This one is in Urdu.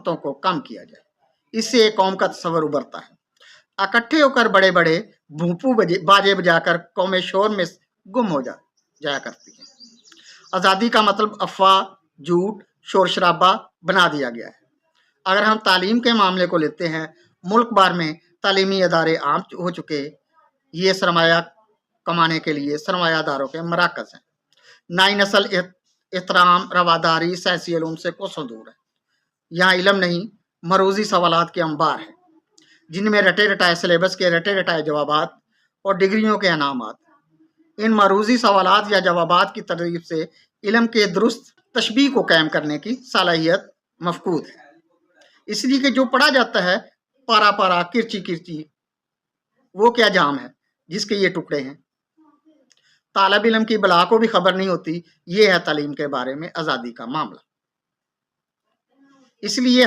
رکاوٹوں کو کم کیا جائے۔ اس سے ایک قوم کا تصور ابھرتا ہے۔ اکٹھے ہو کر بڑے بڑے بھونپو باجے بجا کر قومیں شور میں گم ہو جایا کرتی ہیں۔ آزادی کا مطلب افواہ، جھوٹ، شور شرابہ بنا دیا گیا ہے۔ اگر ہم تعلیم کے معاملے کو لیتے ہیں، ملک بھر میں تعلیمی ادارے عام ہو چکے، یہ سرمایہ کمانے کے لیے سرمایہ داروں کے مراکز ہیں۔ نئی نسل احترام، رواداری، سیاسی علوم سے کوسوں دور ہے۔ یہاں علم نہیں، مروزی سوالات کے انبار ہیں، جن میں رٹے رٹائے سلیبس کے رٹے رٹائے جوابات اور ڈگریوں کے انعامات۔ ان مروزی سوالات یا جوابات کی ترتیب سے علم کے درست تشبیہ کو قائم کرنے کی صلاحیت مفقود ہے۔ اس لیے کہ جو پڑھا جاتا ہے پارا پارا، کرچی کرچی، وہ کیا جام ہے جس کے یہ ٹکڑے ہیں۔ طالب علم کی بلا کو بھی خبر نہیں ہوتی۔ یہ ہے تعلیم کے بارے میں آزادی کا معاملہ۔ اس لیے